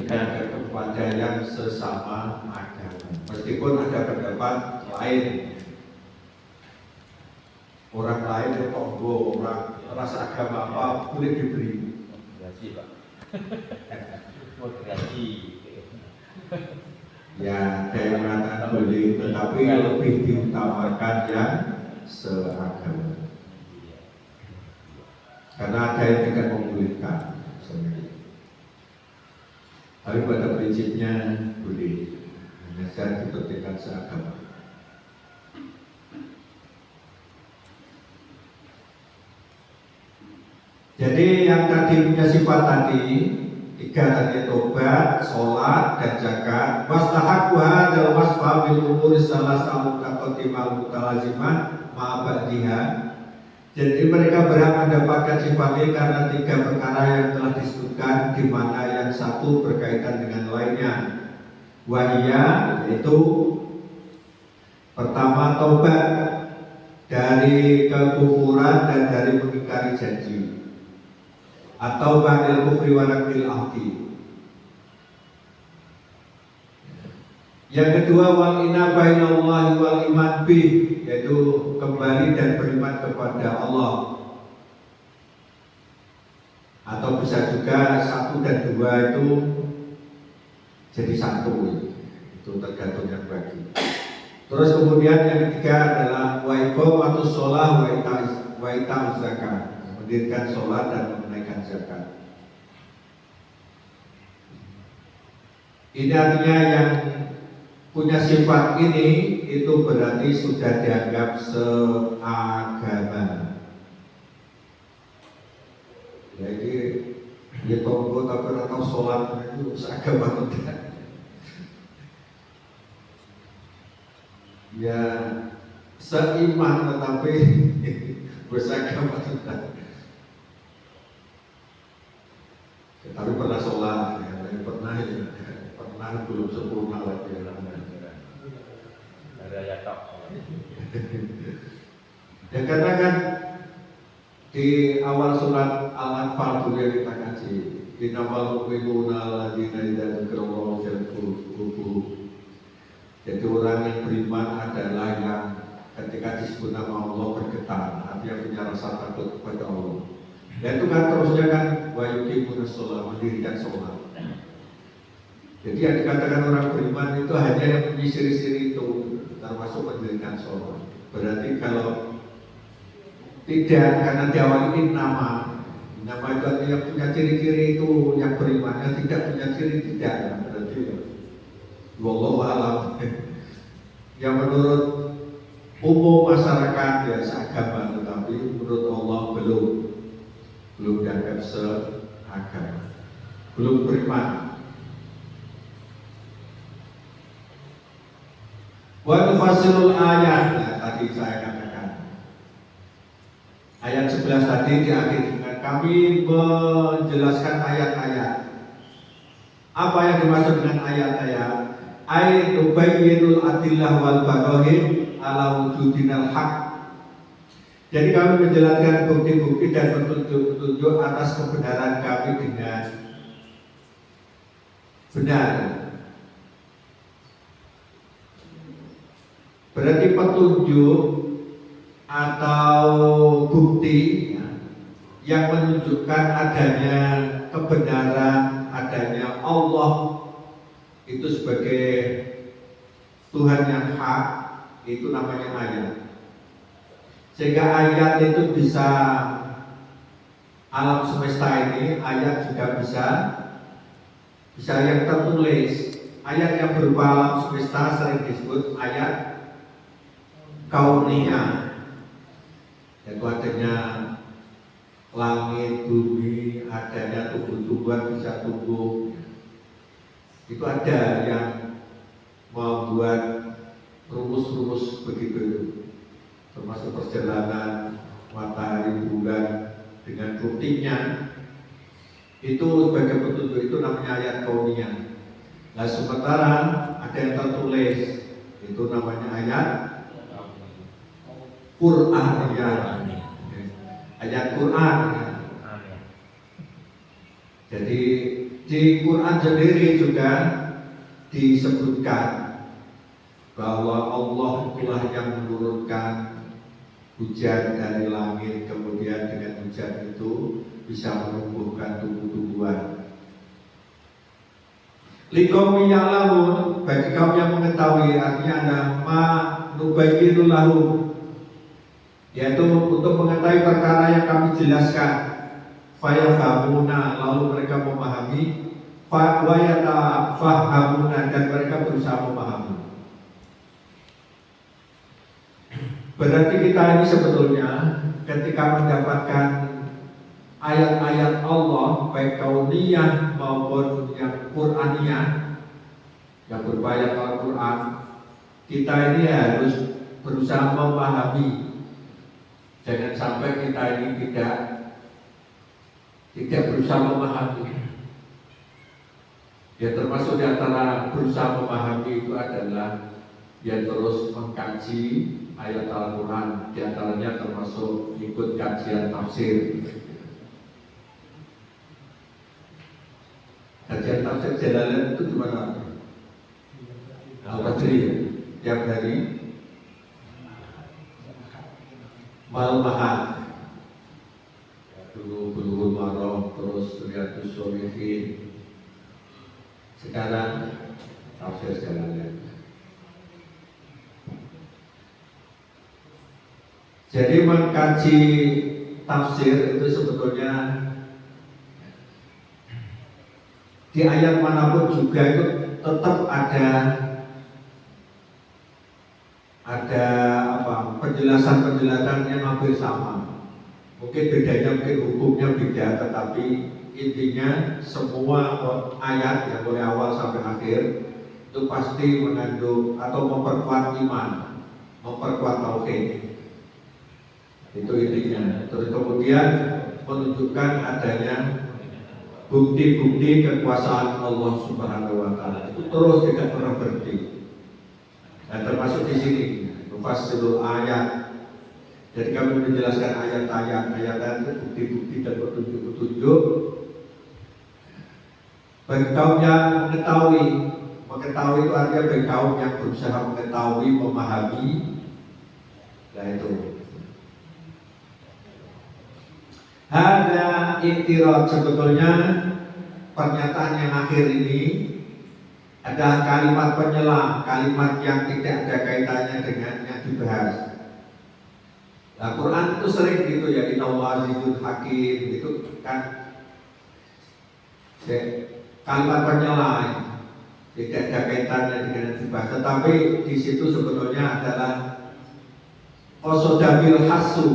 menjaga kepada yang sesama agama. Meskipun ada pendapat lain, orang lain yang tonggo, orang rasa agama apa boleh diberi. Gaji Pak. Mau gaji. Ya, ada yang mengatakan boleh, tetapi lebih diutamakan yang seagama. Karena ada yang tidak membolehkan. Tapi pada prinsipnya boleh, hanya saja diperhatikan seagama. Jadi yang tadi punya sifat tadi, tiga tadi tobat, sholat, dan zakat. Wastahaqqu hadzal wasfa bil umuri salasah mutaqaddimal mutalazimah ma ba'diha. Jadi mereka berhak mendapatkan sifat ini karena tiga perkara yang telah disebutkan, di mana yang satu berkaitan dengan lainnya. Wahia, yaitu pertama taubat dari kekufuran dan dari mengingkari janji, atau ba'dal kufri wa naqdil ahdi. Yang kedua wal inabah ilallahi wal iman bih, yaitu kembali dan beriman kepada Allah. Atau bisa juga satu dan dua itu jadi satu, itu tergantung yang bagi. Terus kemudian yang ketiga adalah wa iqamatus shalah wa ita'uz zakat, mendirikan sholat dan menunaikan zakat. Ini artinya yang punya sifat ini itu berarti sudah dianggap seagama. Jadi ya tonggo tapi atau sholat itu seagama tidak. Ya seiman tetapi bersagama tidak. Tapi pernah sholat, ya, pernah belum sempurna lagi. Ada ya tak. Ya karena kan di awal surat Al-Anfal yang kita kaji, dinamal mu'minuna alladzina idza dzukirallahu wajilat qulubuhum. Jadi orang yang beriman adalah yang ketika disebut nama Allah bergetar, artinya punya rasa takut kepada Allah. Dan itu kan terusnya kan wa yuqimunas shalah, mendirikan sholat. Jadi yang dikatakan orang beriman itu hanya yang punya ciri-ciri itu, termasuk mendirikan sholat. Berarti kalau tidak, karena di awal ini nama itu yang punya ciri-ciri itu yang beriman, yang tidak punya ciri tidak. Berarti wallahu a'lam. Yang menurut umum masyarakat ya seagama, tetapi menurut Allah belum dianggap seagama, belum beriman. Wa nufasilul ayat, nah, tadi saya katakan ayat 11 tadi diakhiri dengan kami menjelaskan ayat-ayat. Apa yang dimaksud dengan ayat-ayat? Ay tubayyinul adillah wal barahin ala wujudinal haq. Jadi kami menjelaskan bukti-bukti dan petunjuk-petunjuk atas kebenaran kami dengan benar. Berarti petunjuk atau bukti ya, yang menunjukkan adanya kebenaran, adanya Allah itu sebagai Tuhan yang hak, itu namanya ayat. Sehingga ayat itu bisa alam semesta ini, ayat juga bisa yang tertulis. Ayat yang berupa alam semesta sering disebut ayat kauniyah, yaitu adanya langit, bumi, adanya tumbuh-tumbuhan bisa tumbuh. Itu ada yang membuat rumus-rumus begitu, termasuk perjalanan matahari, bulan dengan rutinnya. Itu sebagai petunjuk, itu namanya ayat kauniyah. Nah sementara ada yang tertulis, itu namanya ayat Quran ya. Ayat Quran ya. Jadi Di Quran sendiri juga disebutkan bahwa Allah itulah yang menurunkan hujan dari langit, kemudian dengan hujan itu bisa menumbuhkan tumbuh-tumbuhan. Liqaumin ya'lamun, bagi kaum yang mengetahui, artinya ada ma nubayyinu lahum, yaitu untuk mengetahui perkara yang kami jelaskan. Fayafhamuna, lalu mereka memahami, wa yatafahamuna, dan mereka berusaha memahami. Berarti kita ini sebetulnya ketika mendapatkan ayat-ayat Allah, baik kauniyah maupun yang Qur'aniyah, yang berbayat Al-Quran, kita ini harus berusaha memahami. Jangan sampai kita ini tidak berusaha memahami. Ya, termasuk di antara berusaha memahami itu adalah dia terus mengkaji ayat Al-Quran, di antaranya termasuk ikut kajian tafsir. Kajian tafsir Jalalain itu di mana? Al-Qadri ya? Tiap hari Mal-Mahat, dulu Bulughul Maram, terus Riyadhus Shalihin, sekarang tafsir Jalalain. Jadi mengkaji tafsir itu sebetulnya di ayat manapun juga itu tetap ada penjelasan yang hampir sama. Mungkin bedanya, mungkin hukumnya beda, tetapi intinya semua ayat yang mulai awal sampai akhir itu pasti mengandung atau memperkuat iman, memperkuat tauhid. Itu intinya. Terus kemudian menunjukkan adanya bukti-bukti kekuasaan Allah Subhanahu wa taala. Itu terus tidak pernah berhenti. Dan termasuk di sini mufassirul ayat. Jadi kami menjelaskan ayat-ayat itu bukti-bukti dan petunjuk-petunjuk bagi kaum yang mengetahui itu artinya bagi kaum yang berusaha mengetahui, memahami. Nah itu. Ada iktirad, sebetulnya pernyataan yang akhir ini adalah kalimat penyela, kalimat yang tidak ada kaitannya dengan yang dibahas. Nah, Quran itu sering gitu ya, Innallaha azizun hakim, itu kan kalimat penyela, tidak ada kaitannya dengan yang dibahas. Tetapi di situ sebetulnya adalah qasodabil hasu.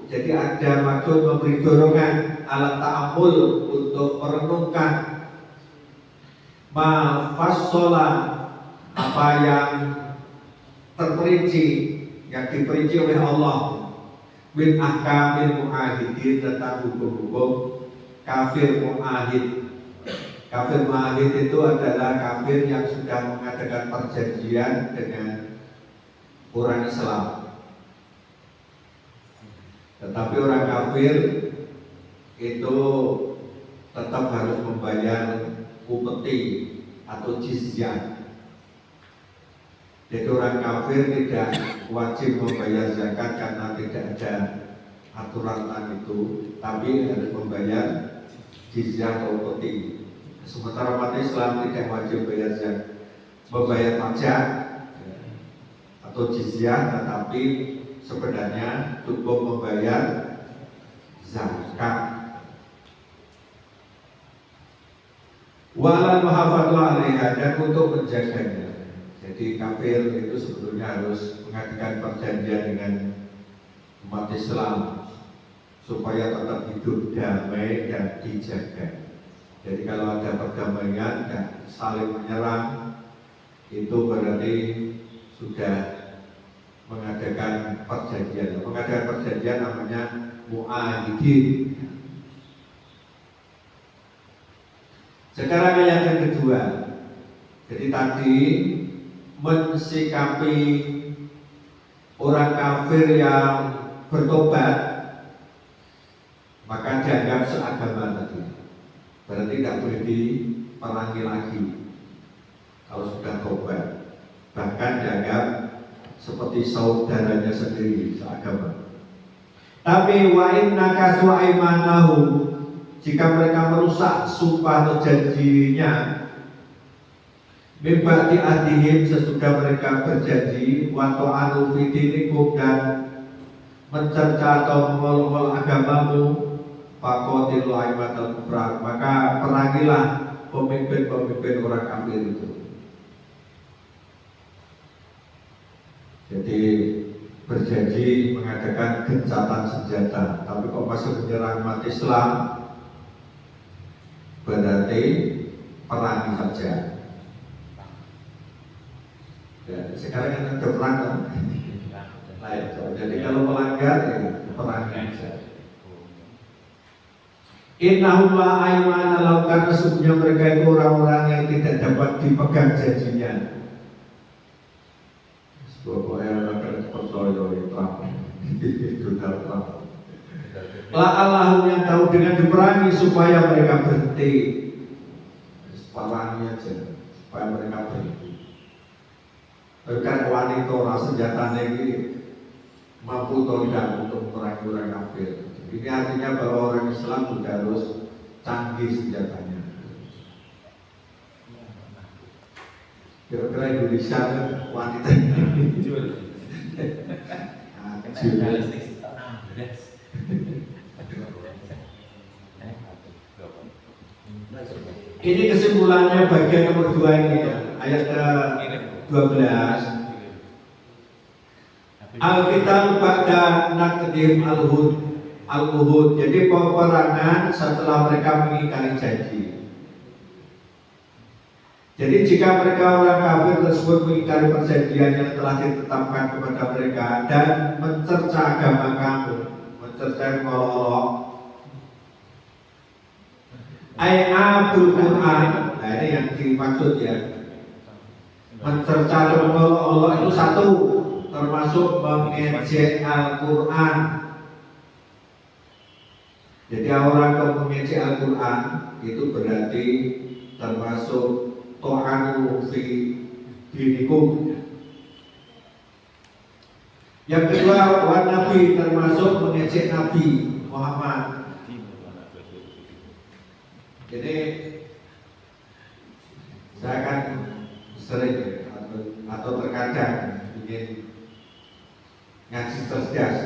Jadi ada maksud memberi dorongan alat ta'amul untuk merenungkan mafassola, apa yang terperinci, yang diperinci oleh Allah, min ahkamil mu'ahidin, tentang hukum-hukum kafir mu'ahid. Kafir mu'ahid itu adalah kafir yang sudah mengadakan perjanjian dengan orang Islam. Tetapi orang kafir itu tetap harus membayar upeti atau jizyah. Jadi orang kafir tidak wajib membayar zakat karena tidak ada aturan tentang itu, tapi harus membayar jizyah atau upeti. Sementara umat Islam tidak wajib membayar pajak atau jizyah, tetapi sebenarnya cukup membayar zakat. Wala muhafadzah 'alaiha, dan untuk menjaganya. Jadi kafir itu sebetulnya harus mengadakan perjanjian dengan umat Islam supaya tetap hidup damai dan dijaga. Jadi kalau ada perdamaian dan saling menyerang, itu berarti sudah mengadakan perjanjian. Mengadakan perjanjian namanya mu'ahidin. Sekarang ayat yang kedua. Jadi tadi mensikapi orang kafir yang bertobat, maka dianggap seagama tadi. Berarti tidak boleh perangi lagi kalau sudah tobat. Bahkan dianggap seperti saudaranya sendiri seagama. Tapi wa inna kasu aimanahu, jika mereka merusak sumpah atau janjinya, mimba diadihim, sesudah mereka berjanji, wa ta'anu fi dinikum, dan mencerca atau mengolok-olok agamamu, faqatilu aimatal kufar, maka perangilah pemimpin-pemimpin orang kafir itu. Jadi berjanji mengadakan gencatan senjata, tapi kok masih menyerang umat Islam, berarti perangi saja. Ya, sekarang kan ada perang kan? Jadi kalau melanggar ya perangi saja. Innahum la aymana lahum, karena sesungguhnya mereka itu orang-orang yang tidak dapat dipegang janjinya. Pokoknya akan percaya Trump, Donald Trump. Allahum, yang tahu dengan diperangi supaya mereka berhenti. Perangi aja supaya mereka berhenti. Bahkan wanita orang senjata ini mampu atau tidak untuk memerangi orang kafir. Ini artinya bahwa orang Islam juga harus canggih senjatanya. Kira-kira Indonesia wanita ini kesimpulannya bagian nomor 2 ini ya, ayat ke-12. Al-Qital ba'da naqdim al-uhud, jadi peperangan setelah mereka mengingkari janji. Jadi jika mereka orang kafir tersebut mengingkari perjanjian yang telah ditetapkan kepada mereka dan mencerca agama kamu, mencerca ngolok-ngolok, ayatul Quran, nah ini yang dimaksud ya, mencerca dan ngolok-ngolok itu satu, termasuk mengejek Al-Quran. Jadi orang yang mengejek Al-Quran itu berarti termasuk to'anu fi dinikum. Yang kedua, wan nabi, termasuk mengejek Nabi Muhammad. Jadi saya kan sering atau terkadang ingin ngaji cerdas,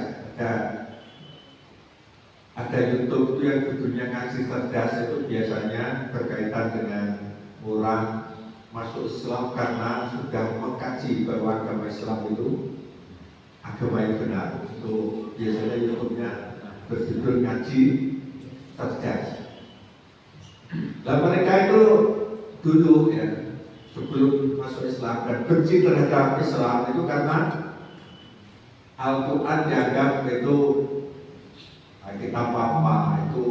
ada YouTube itu yang judulnya ngaji cerdas, itu biasanya berkaitan dengan orang masuk Islam karena sudah mengkaji bahwa agama Islam itu agama yang benar. Itu biasanya YouTube-nya berjudul ngaji cerdas. Dan mereka itu dulu ya, sebelum masuk Islam dan benci terhadap Islam itu karena Al-Quran dianggap itu kitab apa, itu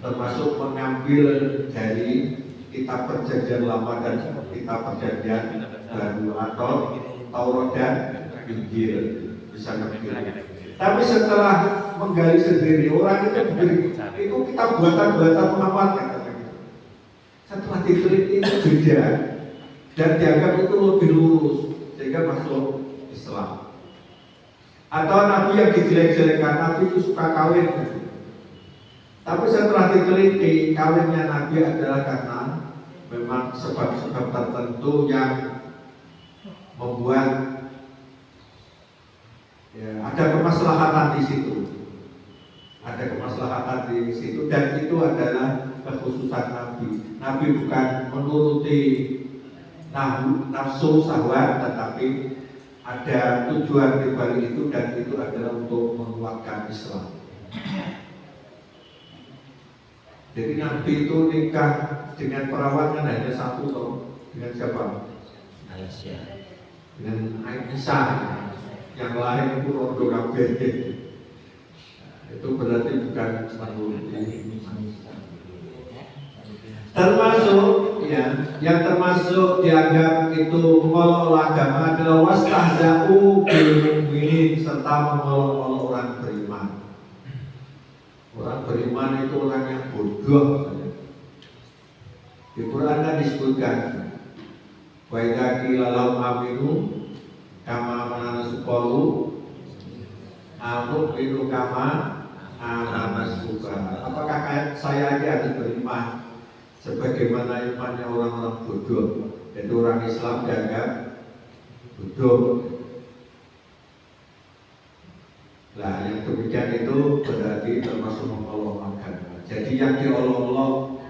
termasuk mengambil dari kitab perjanjian lama dan kitab perjanjian baru atau Taurat dan Injil, bisa ngambil. Tapi setelah menggali sendiri, orang itu kitab buatan-buatan Muhammad kata gitu. Setelah diteliti itu beda dan dianggap itu lebih lurus sehingga masuk Islam. Atau Nabi yang dijelek-jelekan, Nabi itu suka kawin. Tapi setelah diteliti, kawinnya Nabi adalah karena memang sebab-sebab tertentu yang membuat ya, ada kemaslahatan di situ. Ada kemaslahatan di situ dan itu adalah kekhususan Nabi. Nabi bukan menuruti nafsu syahwat, tetapi ada tujuan di balik itu dan itu adalah untuk menguatkan Islam. Jadi Nabi itu nikah dengan perawan kan hanya satu toh, dengan siapa? Aisyah. Dengan Aisyah. Yang lain itu rodo kabeh. Itu berarti bukan menuruti. Termasuk ya, yang termasuk dianggap itu mengolok agama adalah wastahza'u bil mu'minin, serta mengolok-olok orang beriman. Orang beriman itu orang yang bodoh. Di Quran kan disebutkan wa idza qila lahum aminu kama amana suqalu aminu kama amana suqa. Apakah saya ini harus beriman sebagaimana imannya orang-orang bodoh? Jadi orang Islam dianggap bodoh. Nah, yang demikian itu berarti termasuk mengolok agama. Jadi yang diolok-olok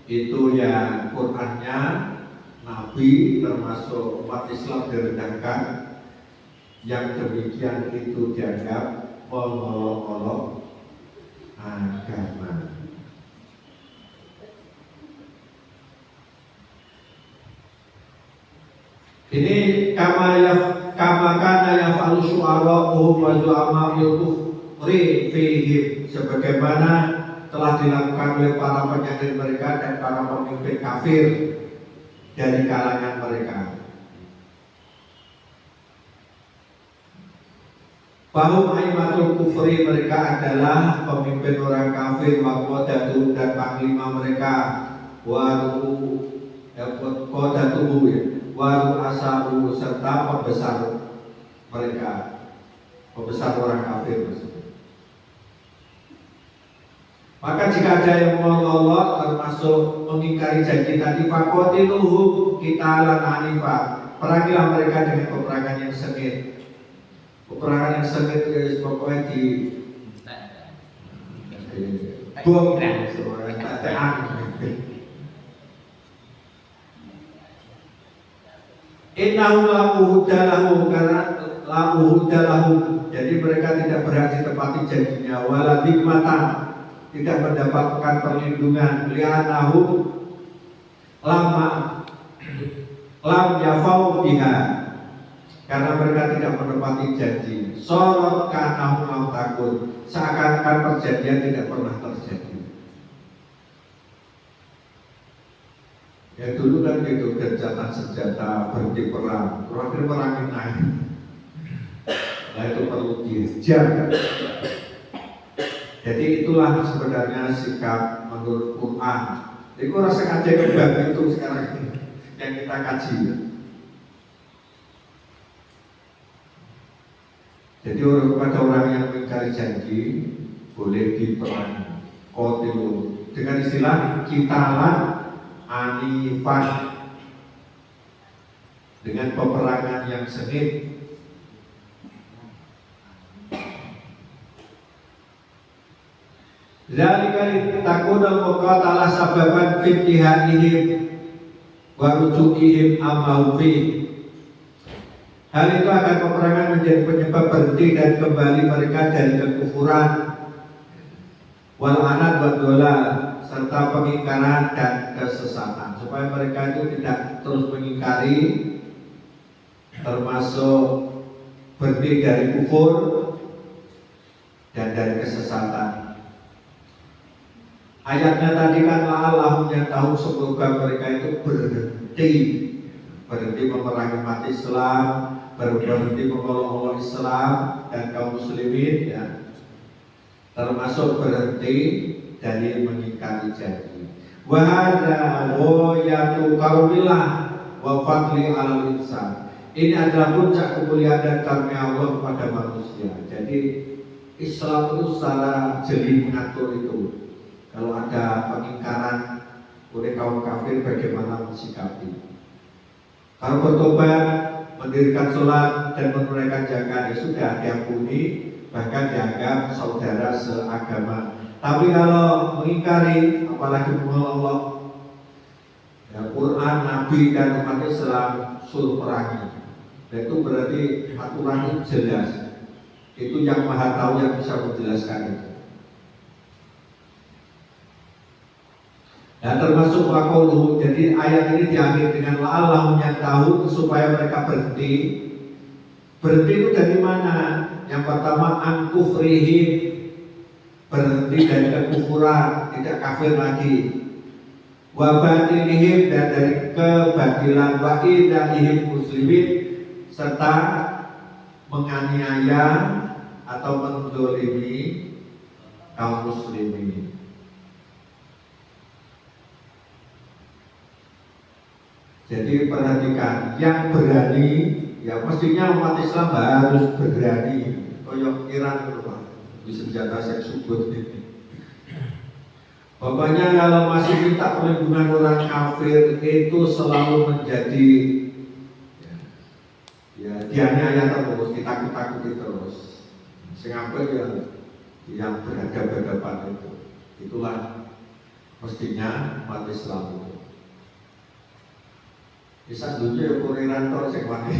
itu ya Qurannya, Nabi, termasuk umat Islam direndahkan. Yang demikian itu dianggap mengolok-olok agama. Ini kama kana yaf'alu syu'ara'uhum wa zu'ama'ul kufri fihim, sebagaimana telah dilakukan oleh para penyair mereka dan para pemimpin kafir dari kalangan mereka. Bahum aimatul kufri, mereka adalah pemimpin orang kafir, waqadatu dan panglima mereka, waru asabu serta pembesar mereka, pembesar orang kafir maksudnya. Maka jika ada yang mengolok termasuk mengingkari janji tadi, faqatiluhum qitalan anifa, perangilah mereka dengan peperangan yang sengit. Peperangan yang sengit ya pokoknya di bom innahu lamuhudalahu, karena lamuhudalahu, jadi mereka tidak berhak ditepati janjinya, wala hikmatan, tidak mendapatkan perlindungan, li'annahu lam yafau biha, karena mereka tidak menepati janji. Sorot kanahum lam takun, seakan-akan perjanjian tidak pernah terjadi. Ya dulu kan gitu, gencatan senjata, berhenti perang, terakhir perangin naik. Nah itu perlu dijaga. Jadi itulah sebenarnya sikap menurut Quran. Itu rasa kaji kebang itu sekarang yang kita kaji. Jadi kepada orang yang mengingkari janji boleh diperangi, qatilu, dengan istilah qitalan anifan, dengan peperangan yang sengit. Zalika litakuna muqatalah sababan fi ittihadihim wa rujuihim amma fi. Hal itu akan peperangan menjadi penyebab berhenti dan kembali mereka dari kekufuran, wal anad wa dolal, serta pengingkaran dan kesesatan, supaya mereka itu tidak terus mengingkari, termasuk berhenti dari kufur dan dari kesesatan. Ayatnya tadi kan la'allahum yantahun, semoga mereka itu berhenti memerangi umat Islam, berhenti mengolok-olok Islam dan kaum muslimin, ya, termasuk berhenti dari mengingkari janji. Wa hadza ghayatu karubillah wa fadli 'alal insan. Ini adalah puncak kemuliaan dan karunia Allah kepada manusia. Jadi Islam itu secara jeli mengatur itu. Kalau ada pengingkaran oleh kaum kafir, bagaimana mensikapi? Kalau bertobat, mendirikan sholat dan menunaikan zakat, ya sudah diampuni, bahkan dianggap saudara seagama. Tapi kalau mengingkari, apalagi menolak ya, Quran, Nabi dan umat Islam, suruh perangi. Dan itu berarti aturannya jelas. Itu yang Maha Tahu yang bisa menjelaskan itu. Dan termasuk waqauluhu, jadi ayat ini diakhiri dengan la'allahum yantahun, supaya mereka berhenti. Berhenti itu dari mana? Yang pertama an kufrihim, berhenti dari kekufuran, tidak kafir lagi. Wa batilihim, dan dari kebatilan, wa idahihim muslimin, serta menganiaya atau menzalimi kaum muslimin. Jadi perhatikan, yang berani, ya mestinya umat Islam harus berani. Koyok Iran itu Pak, di senjata seks subur ini. Pokoknya kalau masih minta perlindungan orang kafir itu selalu menjadi ya dianiaya terus, ditakut-takuti terus. Sehingga yang berhadapan-hadapan itu, itulah mestinya umat Islam itu. Bisa dulu ya Iran tor sing wani.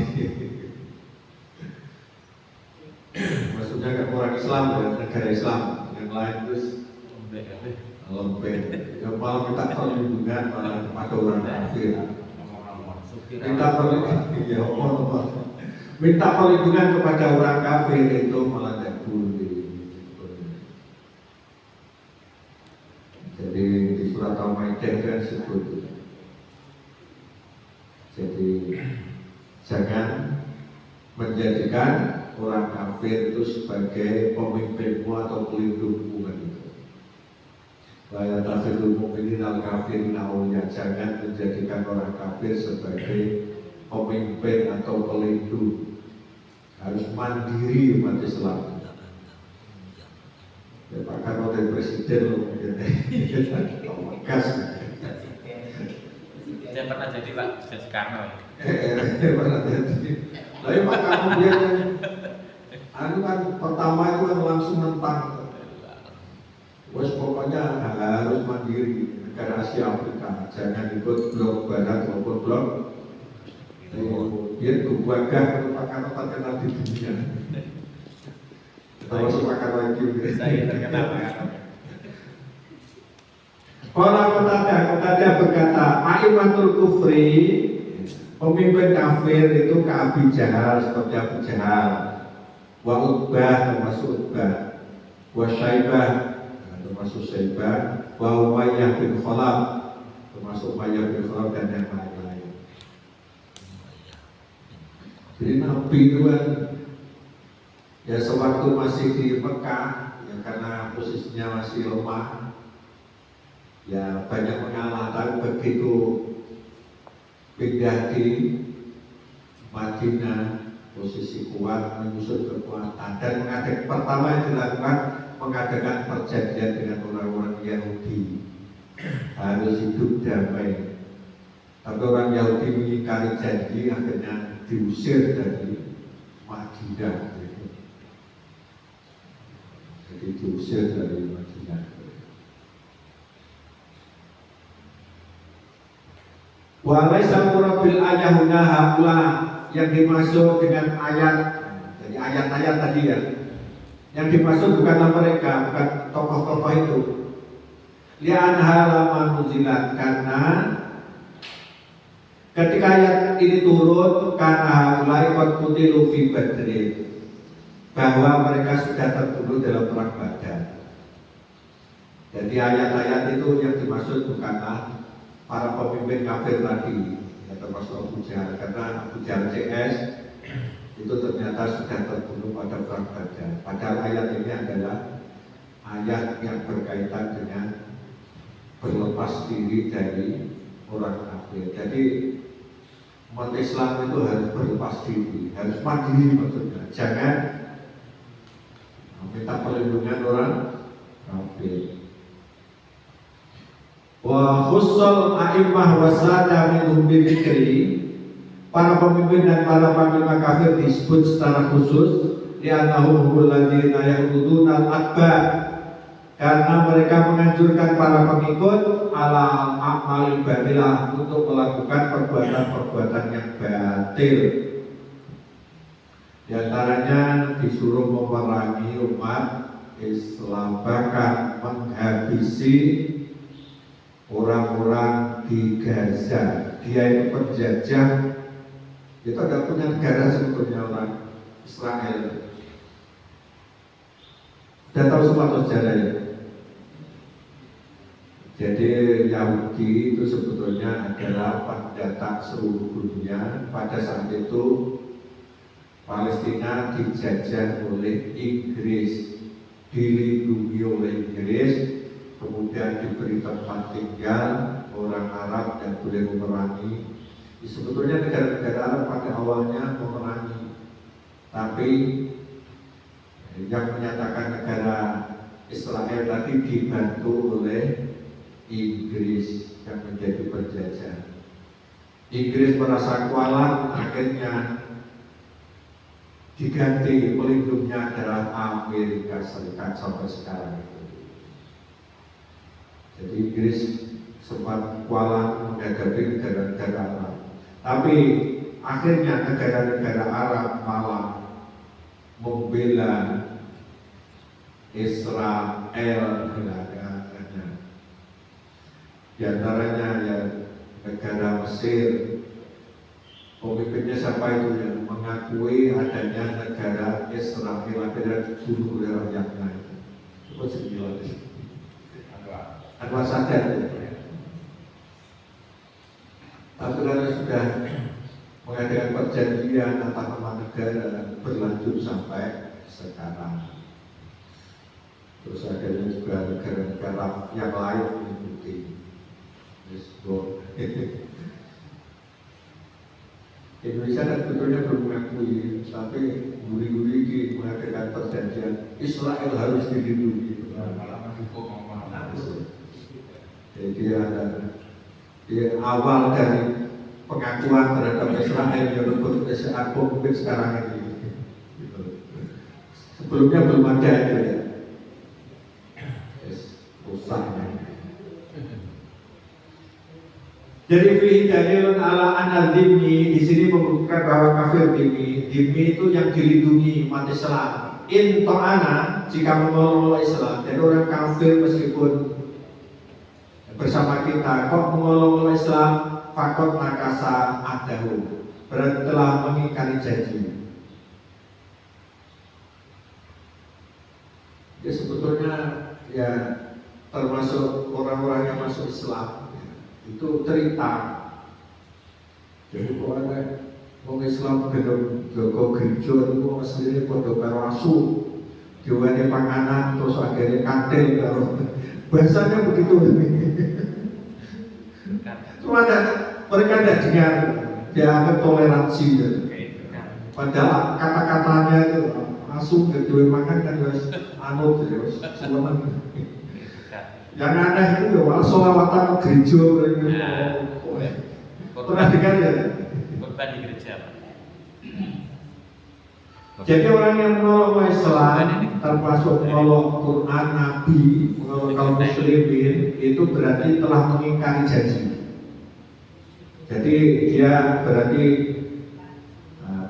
Maksudnya kan orang Islam ya, negara Islam yang lain terus lembek. Ya malah minta perlindungan malah kepada orang kafir. Minta perlindungan, minta perlindungan kepada orang kafir itu malah tidak boleh. Jadi di surat Al-Maidah kan sebut. Jadi jangan menjadikan orang kafir itu sebagai pemimpinmu atau pelindungmu kan itu. Wala tafidul mu'minin al-kafirin awliya, jangan menjadikan orang kafir sebagai pemimpin atau pelindung. Harus mandiri umat Islam. Ya Pak Karno dari presiden loh mungkin. Gas. Saya pernah jadi Pak Presiden Soekarno. Pernah jadi. Tapi Pak Karno dia anu kan pertama itu kan langsung mentang. Wes pokoknya harus mandiri negara Asia Afrika, jangan ikut blok barat maupun blok timur. Dia berbuagah kalau Pak Karno terkenal di dunia. Termasuk Pak Karno itu. Saya terkenal Pak Karno. Orang kota berkata, Aimatul Kufri, pemimpin kafir itu ke Abi Jahal seperti Abu Jahal, wa Utbah termasuk Utbah, wa Syaibah termasuk Syaibah, wa Umayyah bin Khalaf termasuk Umayyah bin Khalaf dan yang lain-lain. Jadi Nabi itu kan ya sewaktu masih di Mekah, ya karena posisinya masih lemah, ya banyak mengalahkan. Begitu pindah di Madinah, posisi kuat, menyusun kekuatan, dan pertama yang dilakukan mengadakan perjanjian dengan orang-orang Yahudi, harus hidup damai. Tapi orang Yahudi mengingkari janji, akhirnya diusir dari Madinah. Jadi diusir dari Madinah. Walaisa murabil ayahuna haula, yang dimaksud dengan ayat, jadi ayat-ayat tadi ya, yang dimaksud bukanlah mereka, bukan tokoh-tokoh itu. Li'anha lama nuzilat, karena ketika ayat ini turun, karena haulai qad qutilu fi Badrin, bahwa mereka sudah terbunuh dalam perang Badar. Jadi ayat-ayat itu yang dimaksud bukanlah para pemimpin kafir tadi, ya termasuk Abu Jahal, karena Abu Jahal CS itu ternyata sudah terbunuh pada perang Badar. Padahal ayat ini adalah ayat yang berkaitan dengan berlepas diri dari orang kafir. Jadi umat Islam itu harus berlepas diri, harus mandiri maksudnya. Jangan minta perlindungan orang kafir. Wa khusul a'immah wasada minhum bidzikri, para pemimpin dan para panglima kafir disebut secara khusus li'annahum humul ladzina yaquduna al-akbar, karena mereka menganjurkan para pengikut ala a'malil batilah, untuk melakukan perbuatan-perbuatan yang batil. Di antaranya disuruh memerangi umat Islam, bahkan menghabisi orang-orang di Gaza. Dia itu penjajah, itu ada punya negara sebetulnya orang Israel. Sudah tahu semua sejarah ya. Jadi Yahudi itu sebetulnya adalah pendatang seluruh dunia. Pada saat itu Palestina dijajah oleh Inggris, dilindungi oleh Inggris, kemudian diberi tempat tinggal orang Arab dan boleh memerangi Sebetulnya negara-negara Arab pada awalnya memerangi, tapi yang menyatakan negara Israel tadi dibantu oleh Inggris yang menjadi penjajah. Inggris merasa kualat, akhirnya diganti pelindungnya adalah Amerika Serikat sampai sekarang itu. Jadi Inggris sempat kualat menghadapi negara-negara Arab, tapi akhirnya negara-negara Arab malah membela Israel belakangan. Di antaranya ya negara Mesir, pemimpinnya siapa itu yang mengakui adanya negara Israel, akhirnya dibunuh oleh rakyatnya. Itu sembilan. Anwar Sadat. Tapi karena sudah mengadakan perjanjian antar negara berlanjut sampai sekarang. Terus akhirnya juga negara-negara yang lain mengikuti. Indonesia kan sebetulnya belum mengakui, tapi guri-guri mengadakan perjanjian Israel harus dilindungi. Jadi ada di awal dari pengakuan terhadap Israel yang berbentuk Israel mungkin sekarang ini. Sebelumnya belum ada itu ya. Rusaknya. Jadi fihi dalilun ala anal dhimmi, di sini membuktikan bahwa kafir dhimmi itu yang dilindungi umat Islam. In ta'ana, jika menolong Islam, jadi orang kafir meskipun bersama kita kok menolong Islam, fakot nakasa adahu, berarti telah mengingkari janji. Ya sebetulnya ya termasuk orang-orang yang masuk Islam itu cerita. Jadi kok ada orang Islam gedung Joko gereja itu aslinya pondok karo asu, diwane panganan terus akhirnya kantil karo bahasanya begitu. Cuma mereka tidak dengar, dia anggap toleransi. Padahal kata-katanya itu asu gedung makan kan harus anut terus semua. Yang aneh itu ya malah sholawatan gereja. Pernah dengar ya? Bukan di gereja, Pak. Jadi orang yang menolong Islam, termasuk menolong Quran, Nabi, menolong kaum muslimin, itu berarti telah mengingkari janji. Jadi dia berarti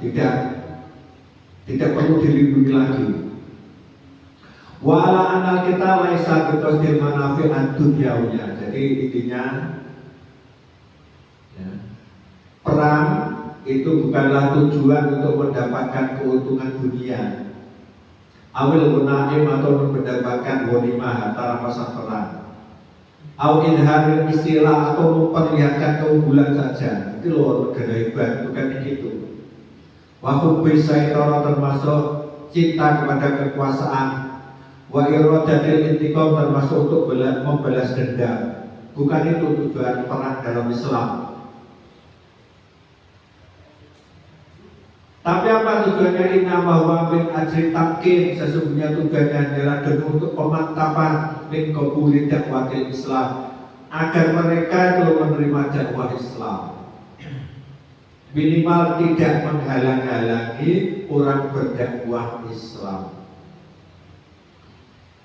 tidak perlu dilindungi lagi. Wala anal kita laisa biqasdil manafi'ad dunyawiyah. Jadi intinya ya, perang itu bukanlah tujuan untuk mendapatkan keuntungan dunia. Awil gunaim atau mendapatkan ghanimah harta rampasan perang. Au idharil istilah atau memperlihatkan keunggulan saja. Itu loh negara hebat, bukan begitu. Waktu bisa itu termasuk cinta kepada kekuasaan. Wa iradatil intiqam termasuk untuk membalas dendam. Bukan itu tujuan perang dalam Islam. Tapi apa tujuannya? Inama wa min ajri tamkin, sesungguhnya tujuannya adalah demi untuk pemantapan min qabuli dakwatil Islam, agar mereka itu menerima dakwah Islam. Minimal tidak menghalang-halangi orang berdakwah Islam.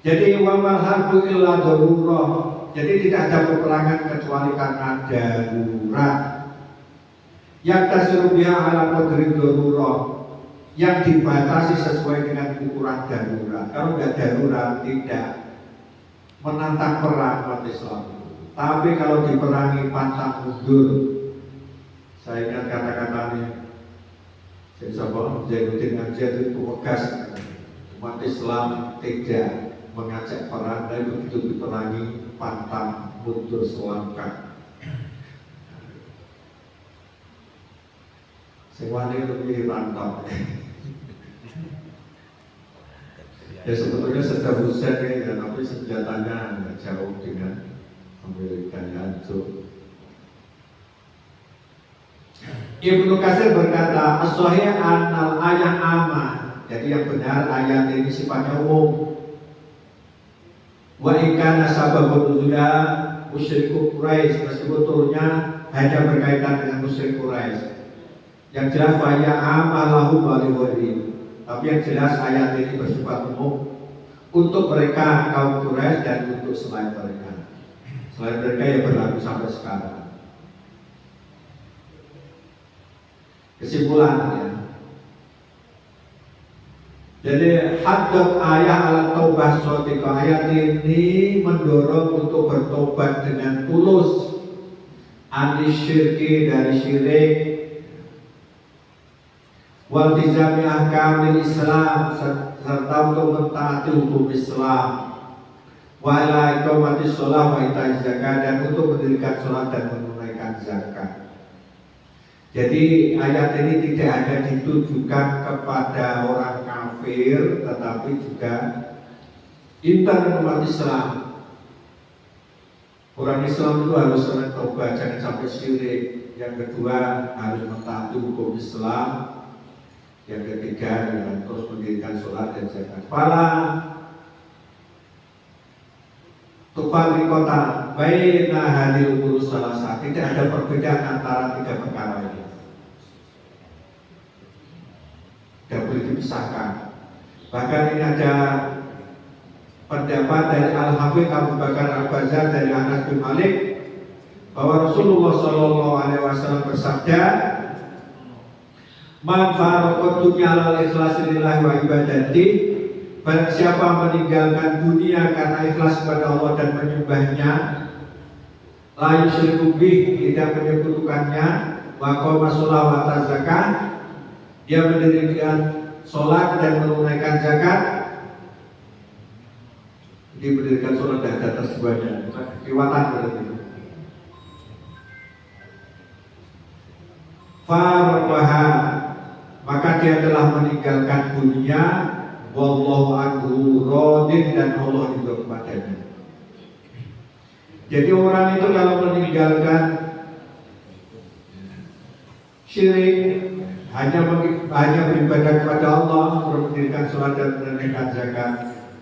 Jadi wamal harbu illa darurah. Jadi tidak ada peperangan kecuali karena darurat. Yang tasrubiha ala qadri darurah, yang dibatasi sesuai dengan ukuran darurat. Kalau tidak darurat tidak menantang perang umat Islam. Tapi kalau diperangi pantang mundur. Saya ingat kata-katanya Zainuddin Amjad itu pegas, umat Islam tidak mengajak perang, dan begitu diperangi pantang mundur selangkah. Semuanya lebih rantau. Ya sebetulnya Saddam Hussein ya, tapi senjatanya nggak jauh dengan Amerika yang hancur. Ibnu Katsir berkata, as-shahih anal ayat aman. Jadi yang benar ayat ini sifatnya umum. Wa ikana sababun nuzulia musyriku Quraisy, meskipun turunnya hanya berkaitan dengan musyrik Quraisy. Yang jelas faya amalahu waliwali. Tapi yang jelas ayat ini bersifat umum untuk mereka kaum Quraisy dan untuk selain mereka. Selain mereka yang berlaku sampai sekarang. Kesimpulannya, jadi haddad ayat ala taubah shodiqah, ayat ini mendorong untuk bertobat dengan tulus anisyirki dari syirik, wal tizami ahkamil Islam, serta untuk mentaati hukum Islam, wa ila iqamati sholat wa ita'iz zakat, dan untuk mendirikan sholat dan menunaikan zakat. Jadi ayat ini tidak hanya ditujukan kepada orang kafir, tetapi juga intern umat Islam. Orang Islam itu harus bertobat, jangan sampai syirik. Yang kedua harus mentaati hukum Islam. Yang ketiga dengan terus mendirikan sholat dan zakat. Fala tufari kota baina hadil urus salasa, tidak ada perbedaan antara tiga perkara ini. Tidak boleh dipisahkan. Bahkan ini ada pendapat dari Al-Hafidz Abu Bakar Al-Bazzar dari Anas bin Malik bahwa Rasulullah SAW bersabda, man faraqad dunya ala ikhlasi lillahi wa ibadati, barang siapa meninggalkan dunia karena ikhlas kepada Allah dan menyembahnya, la yusyriku bih, tidak menyekutukannya, wa qama shalah wa ata zakat, dia mendirikan sholat dan menunaikan zakat. Dia mendirikan sholat dan zakat semuanya, riwayat berarti. Farqaha, maka dia telah meninggalkan dunia, wallahu anhu radin, dan Allah ridho kepadanya. Jadi orang itu kalau meninggalkan syirik, hanya beribadah kepada Allah, mendirikan sholat dan menunaikan zakat,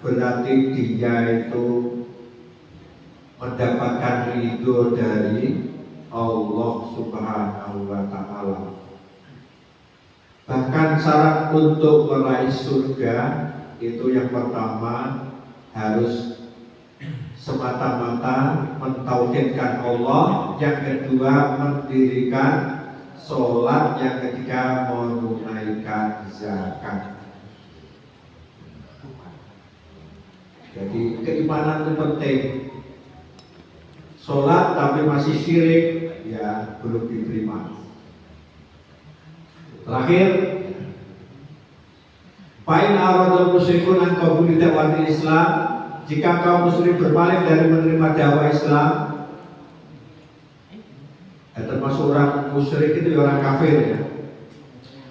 berarti dia itu mendapatkan ridho dari Allah Subhanahu wa Ta'ala. Bahkan syarat untuk meraih surga itu yang pertama harus semata-mata mentauhidkan Allah, yang kedua mendirikan sholat, yang ketiga menunaikan zakat. Jadi keimanan itu penting. Sholat tapi masih syirik, ya belum diterima. Terakhir, fa'in aradul musyrikun an qabuli da'watil Islam, jika kaum musyrik berpaling dari menerima dakwah Islam, termasuk orang musyrik itu orang kafir, ya.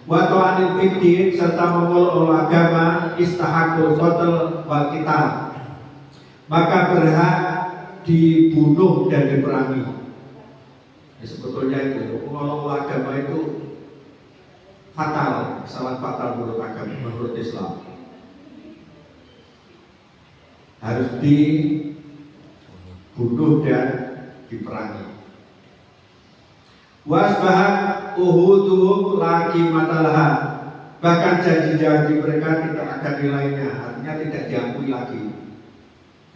Wa ta'anil fiddin, serta memeluk agama, istahaqul qatl wal qital, maka berhak dibunuh dan diperangi. Ya, sebetulnya itu memeluk agama itu fatal, sangat fatal menurut agama, menurut Islam. Harus dibunuh dan diperangi. Wasbahat uhuduhum laki matalaha, bahkan janji-janji mereka tidak ada nilainya, artinya tidak diakui lagi.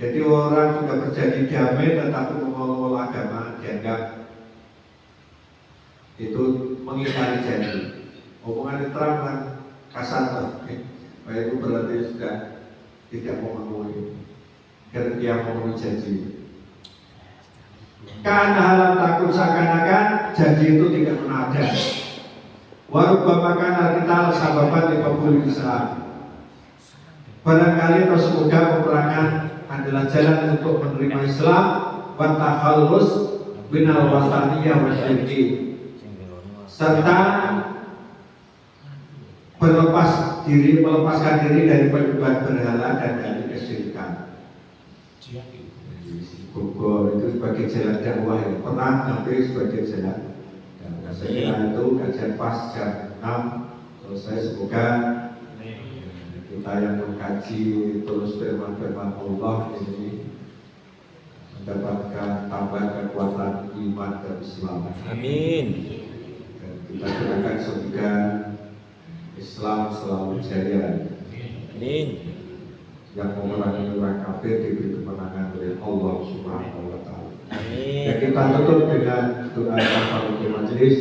Jadi orang sudah berjanji damai tetapi mengolok agama, dianggap itu mengingkari janji. Omongan Trump kan kasar lah, itu berarti sudah tidak mau mengakui, karena dia memenuhi janji. Karena halam takut seakan-akan janji itu tidak pernah ada. Warubama kana kita sababan di kabul Islam. Barangkali atau semoga peperangan adalah jalan untuk menerima Islam, wa takhallus minal wasaniyah wa syirki, serta melepaskan diri dari penyembahan berhala dan dari kesyirikan. Google itu sebagai jalan dakwah, ya. Perang tapi sebagai jalan dakwah. Nah, saya kira itu kajian pas jam 6 selesai. Semoga kita yang mengkaji terus firman-firman Allah ini mendapatkan tambahan kekuatan iman dan Islam. Amin. Dan kita doakan semoga Islam selalu jaya. Amin. Yang memerangi orang kafir diberi kemenangan oleh Allah Subhanahu wa Ta'ala. Amin. Dan kita tutup dengan doa kafaratul majelis.